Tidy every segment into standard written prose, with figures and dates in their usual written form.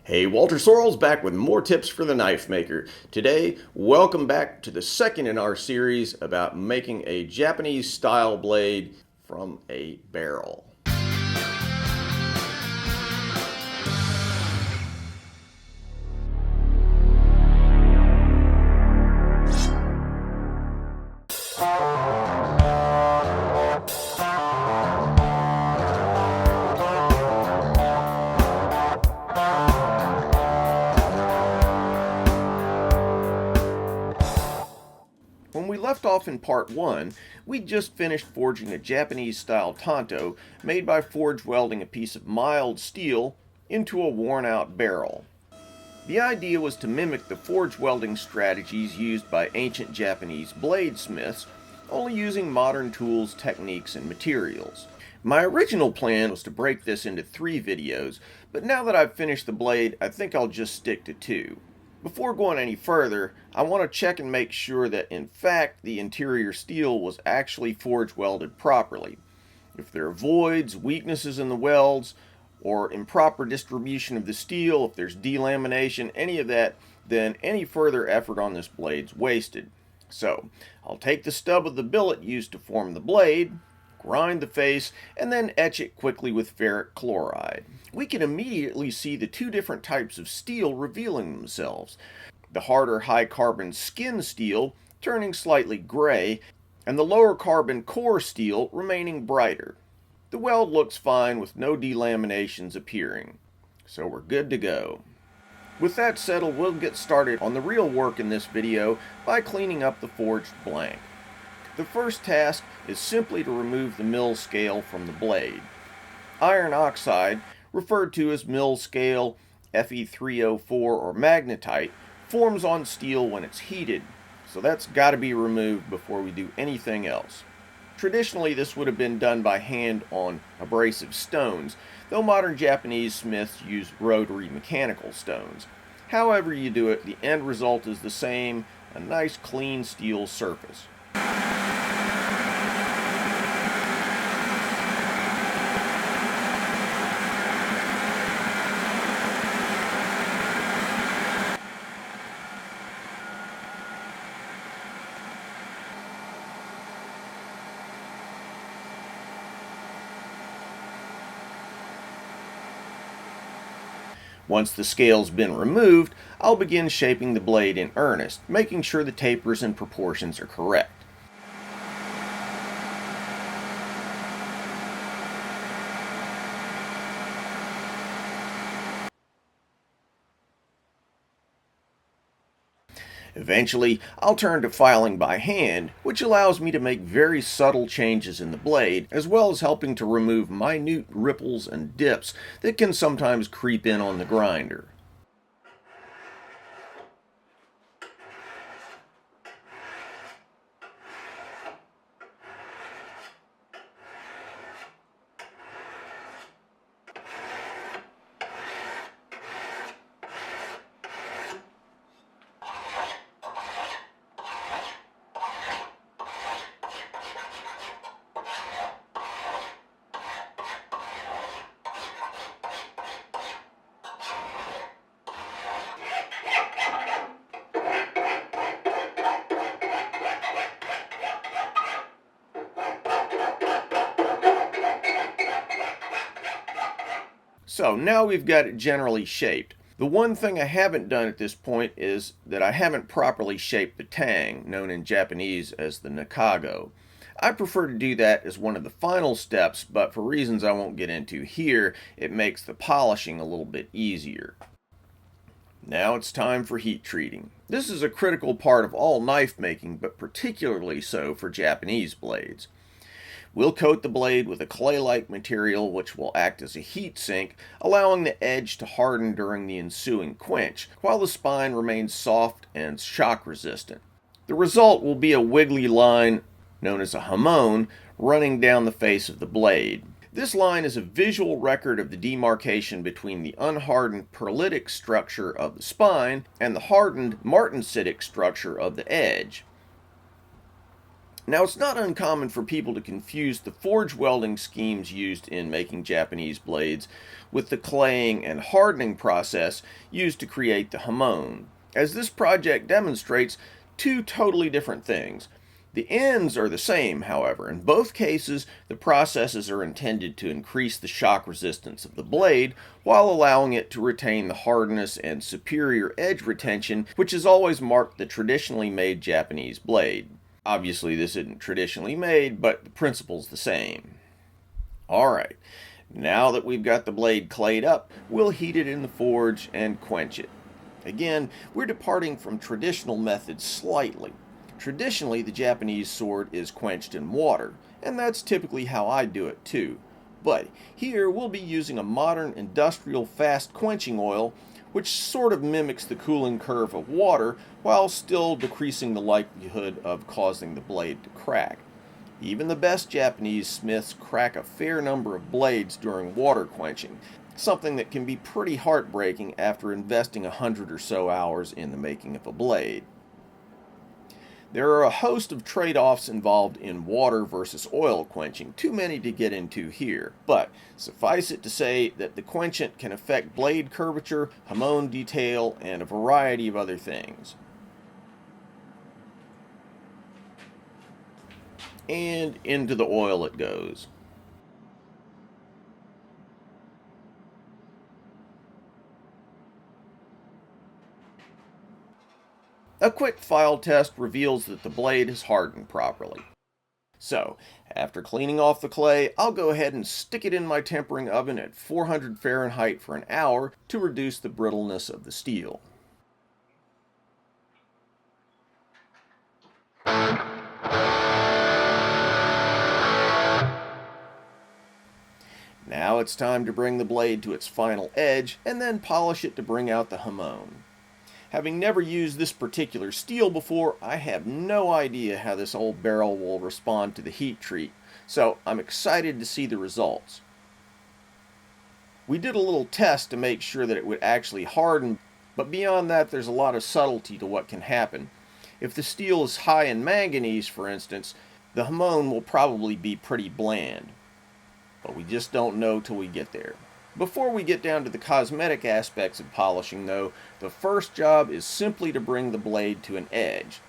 Hey, Walter Sorrells back with more tips for the knife maker. Today, welcome back to the second in our series about making a Japanese style blade from a barrel. When we left off in part 1, we just finished forging a Japanese-style tanto made by forge welding a piece of mild steel into a worn-out barrel. The idea was to mimic the forge welding strategies used by ancient Japanese bladesmiths, only using modern tools, techniques, and materials. My original plan was to break this into 3 videos, but now that I've finished the blade, I think I'll just stick to 2. Before going any further, I want to check and make sure that in fact the interior steel was actually forge welded properly. If there are voids, weaknesses in the welds, or improper distribution of the steel, if there's delamination, any of that, then any further effort on this blade's wasted. So, I'll take the stub of the billet used to form the blade, grind the face, and then etch it quickly with ferric chloride. We can immediately see the 2 different types of steel revealing themselves. The harder high carbon skin steel turning slightly gray, and the lower carbon core steel remaining brighter. The weld looks fine with no delaminations appearing, so we're good to go. With that settled, we'll get started on the real work in this video by cleaning up the forged blank. The first task is simply to remove the mill scale from the blade. Iron oxide, referred to as mill scale, Fe3O4, or magnetite, forms on steel when it's heated, so that's got to be removed before we do anything else. Traditionally, this would have been done by hand on abrasive stones, though modern Japanese smiths use rotary mechanical stones. However you do it, the end result is the same, a nice clean steel surface. Once the scale's been removed, I'll begin shaping the blade in earnest, making sure the tapers and proportions are correct. Eventually, I'll turn to filing by hand, which allows me to make very subtle changes in the blade, as well as helping to remove minute ripples and dips that can sometimes creep in on the grinder. So now we've got it generally shaped. The one thing I haven't done at this point is that I haven't properly shaped the tang, known in Japanese as the nakago. I prefer to do that as one of the final steps, but for reasons I won't get into here, it makes the polishing a little bit easier. Now it's time for heat treating. This is a critical part of all knife making, but particularly so for Japanese blades. We'll coat the blade with a clay-like material which will act as a heat sink, allowing the edge to harden during the ensuing quench, while the spine remains soft and shock resistant. The result will be a wiggly line, known as a hamon, running down the face of the blade. This line is a visual record of the demarcation between the unhardened perlitic structure of the spine and the hardened martensitic structure of the edge. Now, it's not uncommon for people to confuse the forge welding schemes used in making Japanese blades with the claying and hardening process used to create the hamon. As this project demonstrates, two totally different things. The ends are the same, however. In both cases, the processes are intended to increase the shock resistance of the blade while allowing it to retain the hardness and superior edge retention, which has always marked the traditionally made Japanese blade. Obviously, this isn't traditionally made, but the principle's the same. Alright, now that we've got the blade clayed up, we'll heat it in the forge and quench it. Again, we're departing from traditional methods slightly. Traditionally, the Japanese sword is quenched in water, and that's typically how I do it too. But here we'll be using a modern industrial fast quenching oil, which sort of mimics the cooling curve of water while still decreasing the likelihood of causing the blade to crack. Even the best Japanese smiths crack a fair number of blades during water quenching, something that can be pretty heartbreaking after investing 100 or so hours in the making of a blade. There are a host of trade-offs involved in water versus oil quenching, too many to get into here, but suffice it to say that the quenchant can affect blade curvature, hamon detail, and a variety of other things. And into the oil it goes. A quick file test reveals that the blade has hardened properly. So, after cleaning off the clay, I'll go ahead and stick it in my tempering oven at 400 Fahrenheit for an hour to reduce the brittleness of the steel. Now it's time to bring the blade to its final edge and then polish it to bring out the hamon. Having never used this particular steel before, I have no idea how this old barrel will respond to the heat treat, so I'm excited to see the results. We did a little test to make sure that it would actually harden, but beyond that there's a lot of subtlety to what can happen. If the steel is high in manganese, for instance, the hamon will probably be pretty bland. But we just don't know till we get there. Before we get down to the cosmetic aspects of polishing, though, the first job is simply to bring the blade to an edge.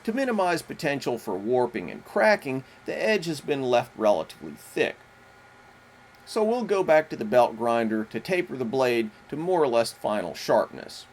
To minimize potential for warping and cracking, the edge has been left relatively thick. So we'll go back to the belt grinder to taper the blade to more or less final sharpness.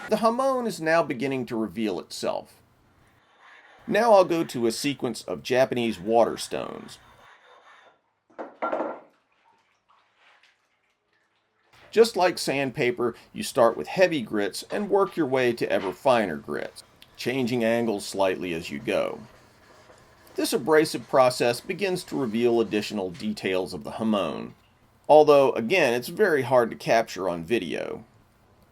The hamon is now beginning to reveal itself. Now I'll go to a sequence of Japanese water stones. Just like sandpaper, you start with heavy grits and work your way to ever finer grits, changing angles slightly as you go. This abrasive process begins to reveal additional details of the hamon, although again it's very hard to capture on video.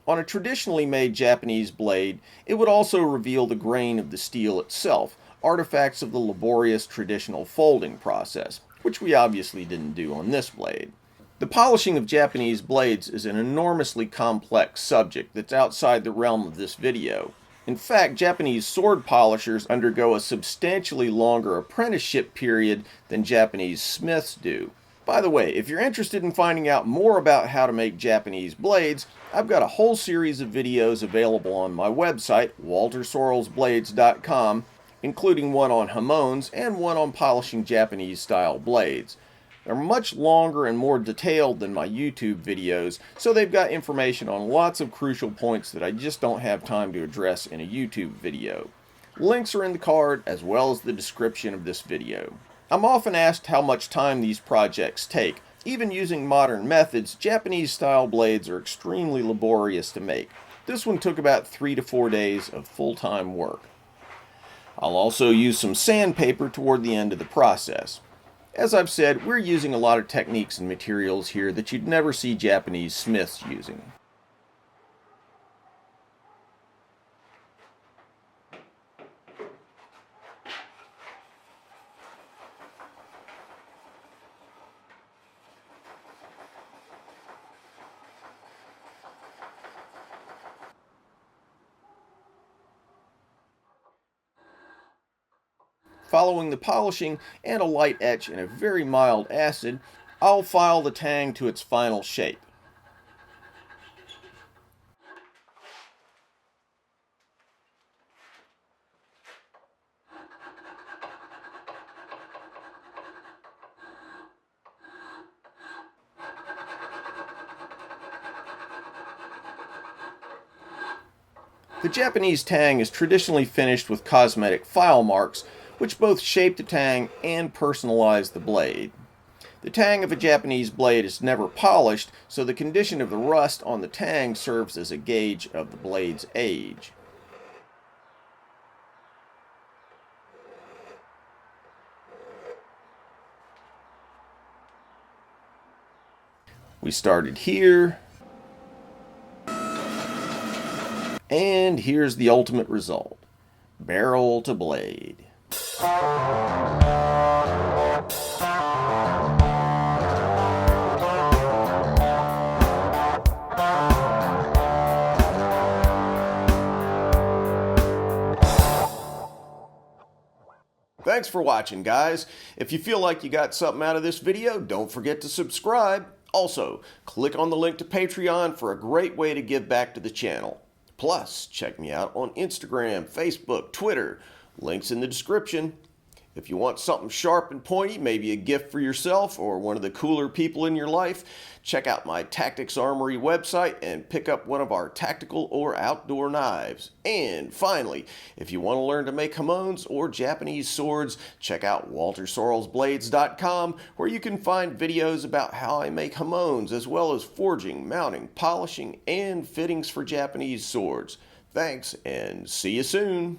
On a traditionally made Japanese blade, it would also reveal the grain of the steel itself, artifacts of the laborious traditional folding process, which we obviously didn't do on this blade. The polishing of Japanese blades is an enormously complex subject that's outside the realm of this video. In fact, Japanese sword polishers undergo a substantially longer apprenticeship period than Japanese smiths do. By the way, if you're interested in finding out more about how to make Japanese blades, I've got a whole series of videos available on my website, waltersorrellsblades.com, including one on hamons and one on polishing Japanese-style blades. They're much longer and more detailed than my YouTube videos, so they've got information on lots of crucial points that I just don't have time to address in a YouTube video. Links are in the card as well as the description of this video. I'm often asked how much time these projects take. Even using modern methods, Japanese-style blades are extremely laborious to make. This one took about 3 to 4 days of full-time work. I'll also use some sandpaper toward the end of the process. As I've said, we're using a lot of techniques and materials here that you'd never see Japanese smiths using. Following the polishing and a light etch in a very mild acid, I'll file the tang to its final shape. The Japanese tang is traditionally finished with cosmetic file marks, which both shape the tang and personalize the blade. The tang of a Japanese blade is never polished, so the condition of the rust on the tang serves as a gauge of the blade's age. We started here, and here's the ultimate result. Barrel to blade. Thanks for watching, guys. If you feel like you got something out of this video, don't forget to subscribe. Also, click on the link to Patreon for a great way to give back to the channel. Plus, check me out on Instagram, Facebook, Twitter. Links in the description. If you want something sharp and pointy, maybe a gift for yourself or one of the cooler people in your life, check out my Tactics Armory website and pick up one of our tactical or outdoor knives. And finally, if you want to learn to make hamones or Japanese swords, check out WalterSorrellsBlades.com, where you can find videos about how I make hamones, as well as forging, mounting, polishing, and fittings for Japanese swords. Thanks, and see you soon.